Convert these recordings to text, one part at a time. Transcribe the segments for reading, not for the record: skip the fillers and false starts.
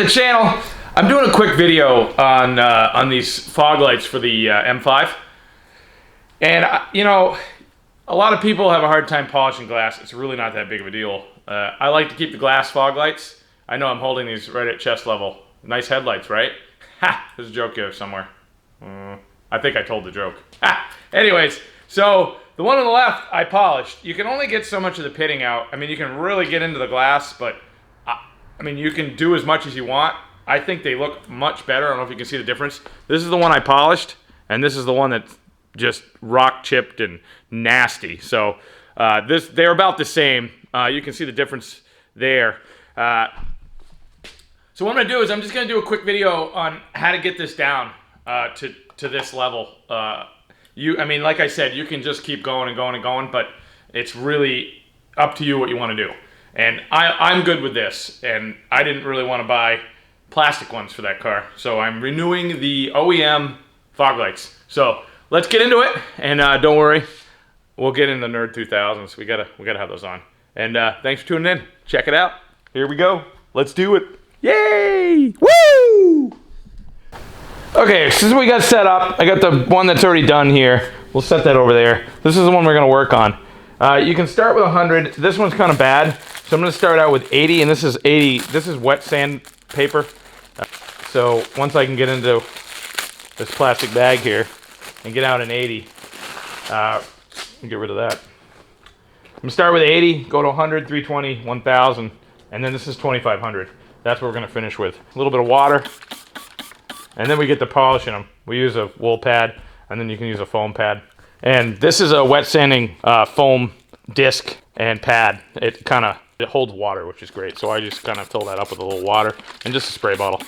to the channel. I'm doing a quick video on these fog lights for the M5. And, you know, a lot of people have a hard time polishing glass. It's really not that big of a deal. I like to keep the glass fog lights. I know I'm holding these right at chest level. Nice headlights, right? Ha! There's a joke here somewhere. I think I told the joke. Ha! Anyways, so the one on the left, I polished. You can only get so much of the pitting out. I mean, you can really get into the glass, but I mean, you can do as much as you want. I think they look much better. I don't know if you can see the difference. This is the one I polished, and this is the one that's just rock chipped and nasty. So they're about the same. You can see the difference there. So what I'm gonna do is I'm just gonna do a quick video on how to get this down to this level. I mean, like I said, you can just keep going and going and going, but it's really up to you what you want to do. And I'm good with this, and I didn't really want to buy plastic ones for that car, so I'm renewing the OEM fog lights. So let's get into it, and don't worry, we'll get in the Nerd 2000s. We gotta have those on. And thanks for tuning in. Check it out. Here we go. Let's do it. Yay! Woo! Okay, so this is what we got set up. I got the one that's already done here. We'll set that over there. This is the one we're gonna work on. You can start with 100. This one's kind of bad, so I'm gonna start out with 80, and this is 80. This is wet sandpaper. So once I can get into this plastic bag here and get out an 80, get rid of that. I'm gonna start with 80, go to 100, 320, 1000, and then this is 2500. That's what we're gonna finish with. A little bit of water, and then we get to polishing them. We use a wool pad, and then you can use a foam pad. And this is a wet sanding foam disc and pad. It holds water, which is great. So I just kind of fill that up with a little water and just a spray bottle.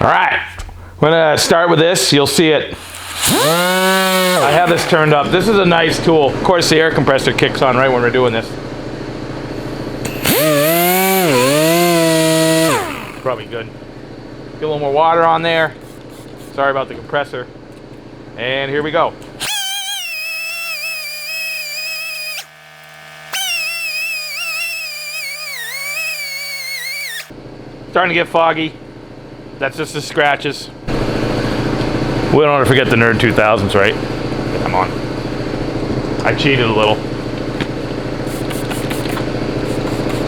All right, I'm gonna start with this. You'll see it. I have this turned up. This is a nice tool. Of course, the air compressor kicks on right when we're doing this. Probably good. Get a little more water on there. Sorry about the compressor. And here we go. Starting to get foggy. That's just the scratches. We don't want to forget the Nerd 2000s, right? Come on. I cheated a little.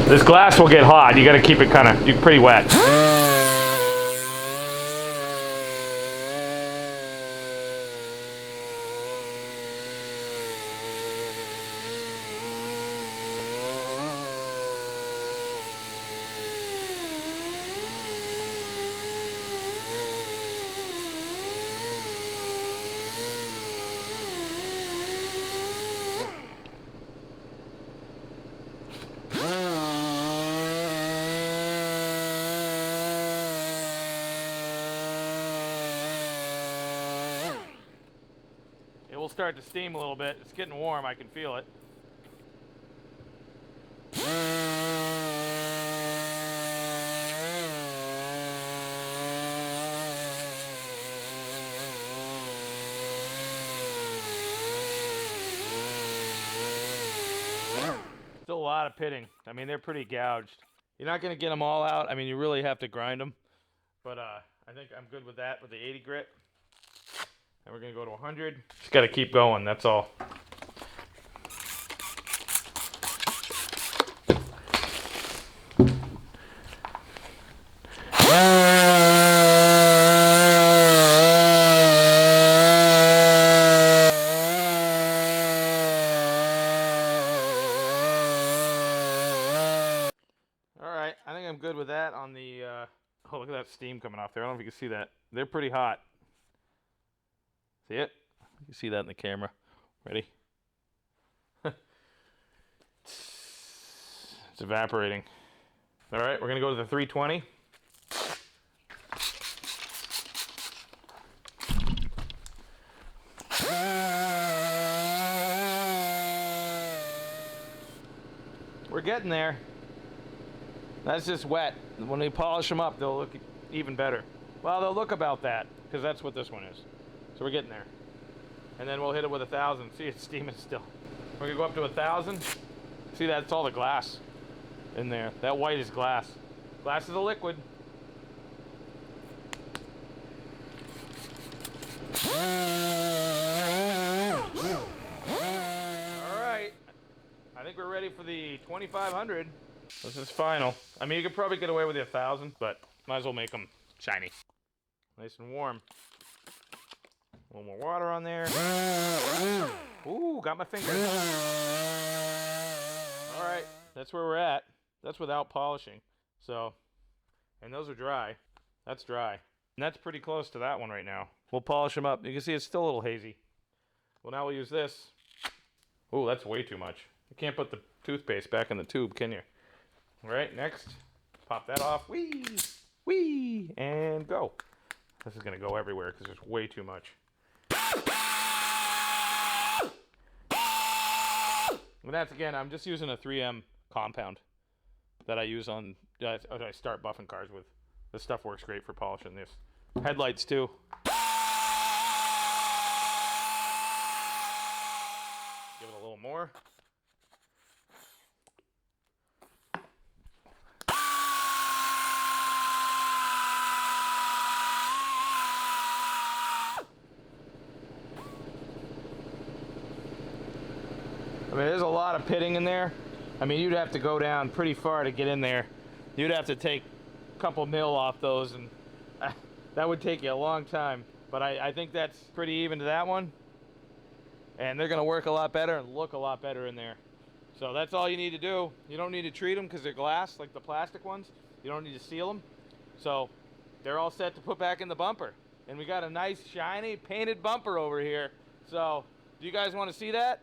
This glass will get hot. You got to keep it pretty wet. It will start to steam a little bit. It's getting warm. I can feel it. Still a lot of pitting. I mean, they're pretty gouged. You're not going to get them all out. I mean, you really have to grind them. But I think I'm good with that with the 80 grit. And we're going to go to 100. Just got to keep going, that's all. Alright, I think I'm good with that on the... oh, look at that steam coming off there. I don't know if you can see that. They're pretty hot. See it? You can see that in the camera. Ready? It's evaporating. All right, we're gonna go to the 320. We're getting there. That's just wet. When we polish them up, they'll look even better. Well, they'll look about that, because that's what this one is. So we're getting there. And then we'll hit it with 1,000. See, it's steaming still. We're gonna go up to 1,000. See, that's all the glass in there. That white is glass. Glasses of liquid. Alright. I think we're ready for the 2500. This is final. I mean, you could probably get away with the 1000, but might as well make them shiny. Nice and warm. A little more water on there. Ooh, got my fingers. Alright, that's where we're at. That's without polishing. So, and those are dry. That's dry. And that's pretty close to that one right now. We'll polish them up. You can see it's still a little hazy. Well, now we'll use this. Ooh, that's way too much. You can't put the toothpaste back in the tube, can you? All right, next. Pop that off. Whee! Whee! And go. This is going to go everywhere because there's way too much. And that's, again, I'm just using a 3M compound that I use on, I start buffing cars with. This stuff works great for polishing this. Headlights, too. Give it a little more. I mean, there's a lot of pitting in there. I mean, you'd have to go down pretty far to get in there. You'd have to take a couple mil off those, and that would take you a long time. But I think that's pretty even to that one. And they're going to work a lot better and look a lot better in there. So that's all you need to do. You don't need to treat them because they're glass, like the plastic ones. You don't need to seal them. So they're all set to put back in the bumper. And we got a nice, shiny, painted bumper over here. So do you guys want to see that?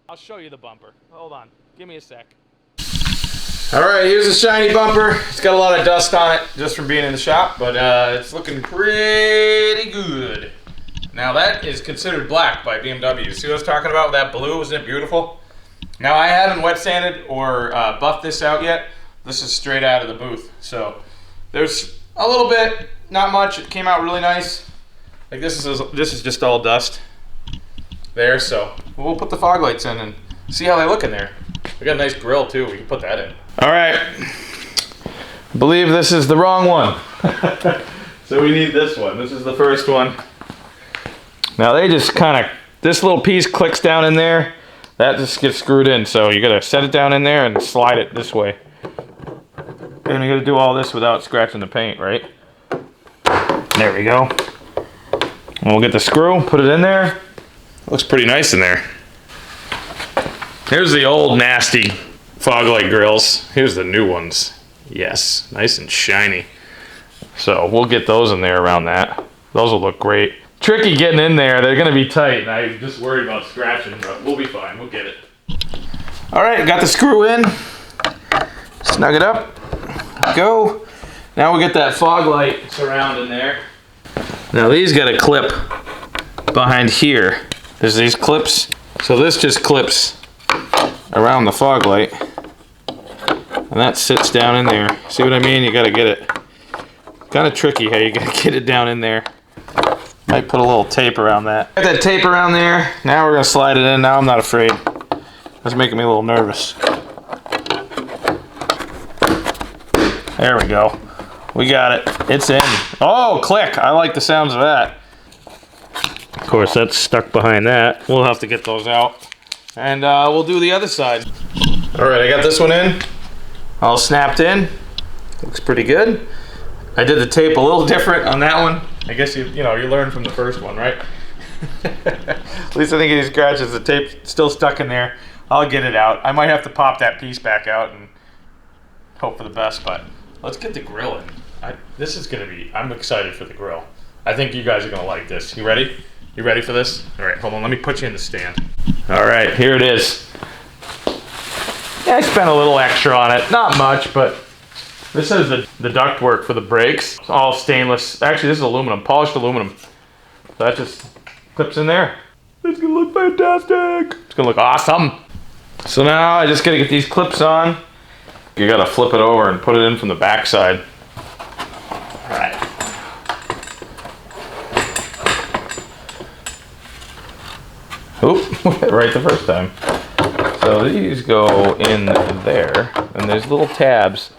I'll show you the bumper. Hold on. Give me a sec. Alright, here's a shiny bumper. It's got a lot of dust on it just from being in the shop, but it's looking pretty good. Now that is considered black by BMW. See what I was talking about with that blue? Isn't it beautiful? Now I haven't wet sanded or buffed this out yet. This is straight out of the booth. So there's a little bit, not much. It came out really nice. Like this is just all dust there. So we'll put the fog lights in and see how they look in there. We got a nice grill too. We can put that in. All right. I believe this is the wrong one. So we need this one. This is the first one. Now they just kind of, this little piece clicks down in there. That just gets screwed in. So you gotta set it down in there and slide it this way. And you gotta do all this without scratching the paint, right? There we go. And we'll get the screw, put it in there. Looks pretty nice in there. Here's the old nasty fog light grills. Here's the new ones. Yes, nice and shiny. So we'll get those in there around that. Those will look great. Tricky getting in there. They're gonna be tight, and I'm just worried about scratching, but we'll be fine. We'll get it. All right, got the screw in. Snug it up. Go. Now we'll get that fog light surround in there. Now these got a clip behind here. There's these clips. So this just clips around the fog light. And that sits down in there. See what I mean? You gotta get it. Kind of tricky how you gotta get it down in there. Might put a little tape around that. Got that tape around there. Now we're gonna slide it in. Now I'm not afraid. That's making me a little nervous. There we go. We got it. It's in. Oh, click. I like the sounds of that. Of course, that's stuck behind that. We'll have to get those out. And we'll do the other side. All right, I got this one in. All snapped in. Looks pretty good. I did the tape a little different on that one. I guess you learn from the first one, right? At least I think any scratches, the tape's still stuck in there. I'll get it out. I might have to pop that piece back out and hope for the best, but let's get the grill in. This is gonna be, I'm excited for the grill. I think you guys are gonna like this. You ready? You ready for this? All right, hold on, let me put you in the stand. All right, here it is. Yeah, I spent a little extra on it. Not much, but this is the ductwork for the brakes. It's all stainless. Actually, this is aluminum, polished aluminum. So that just clips in there. It's gonna look fantastic. It's gonna look awesome. So now I just gotta get these clips on. You gotta flip it over and put it in from the back side. All right. Oop, right the first time. So these go in there, and there's little tabs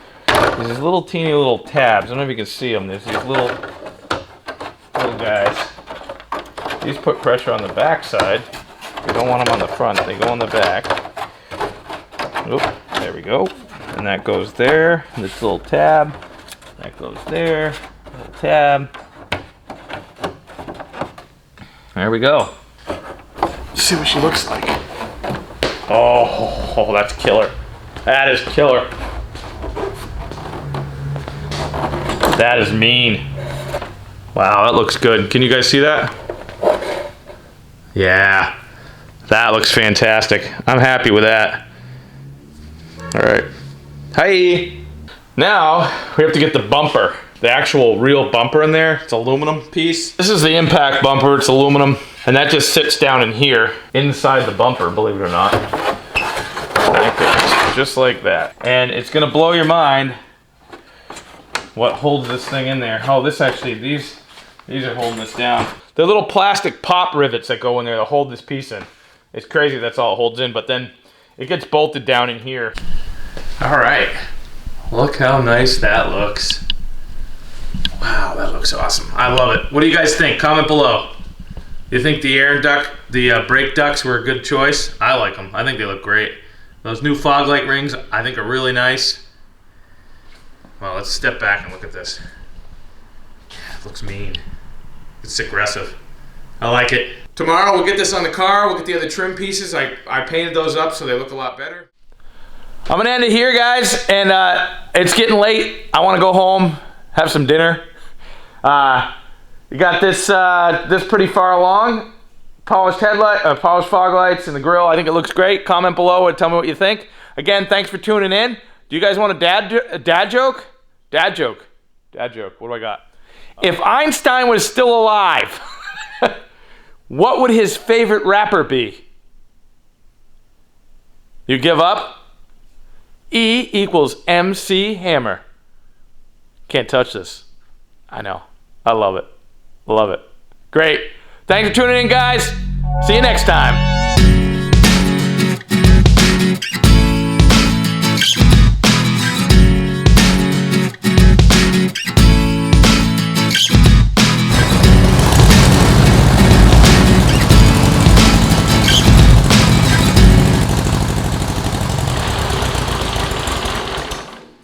There's these little teeny little tabs. I don't know if you can see them. There's these little guys. These put pressure on the back side. We don't want them on the front. They go on the back. Oop, there we go. And that goes there. And this little tab. That goes there. Little tab. There we go. Let's see what she looks like. Oh, that's killer. That is killer. That is mean. Wow, that looks good. Can you guys see that? Yeah, that looks fantastic. I'm happy with that. All right. Hi. Now we have to get the bumper, the actual real bumper in there. It's aluminum piece. This is the impact bumper. It's aluminum, and that just sits down in here inside the bumper, believe it or not. Thank goodness. Just like that. And it's gonna blow your mind what holds this thing in there. Oh, this actually, these are holding this down. They're little plastic pop rivets that go in there to hold this piece in. It's crazy that's all it holds in, but then it gets bolted down in here. All right, look how nice that looks. Wow, that looks awesome. I love it. What do you guys think? Comment below. You think the brake ducts were a good choice? I like them. I think they look great. Those new fog light rings I think are really nice. Well, let's step back and look at this. It looks mean. It's aggressive. I like it. Tomorrow we'll get this on the car. We'll get the other trim pieces. I painted those up so they look a lot better. I'm gonna end it here, guys, and it's getting late. I want to go home, have some dinner. You got this pretty far along. Polished polished fog lights and the grill. I think it looks great. Comment below and tell me what you think. Again, thanks for tuning in. Do you guys want a dad joke? Dad joke. Dad joke. What do I got? If Einstein was still alive, what would his favorite rapper be? You give up? E equals MC Hammer. Can't touch this. I know. I love it. Love it. Great. Thanks for tuning in, guys. See you next time.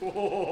Oh.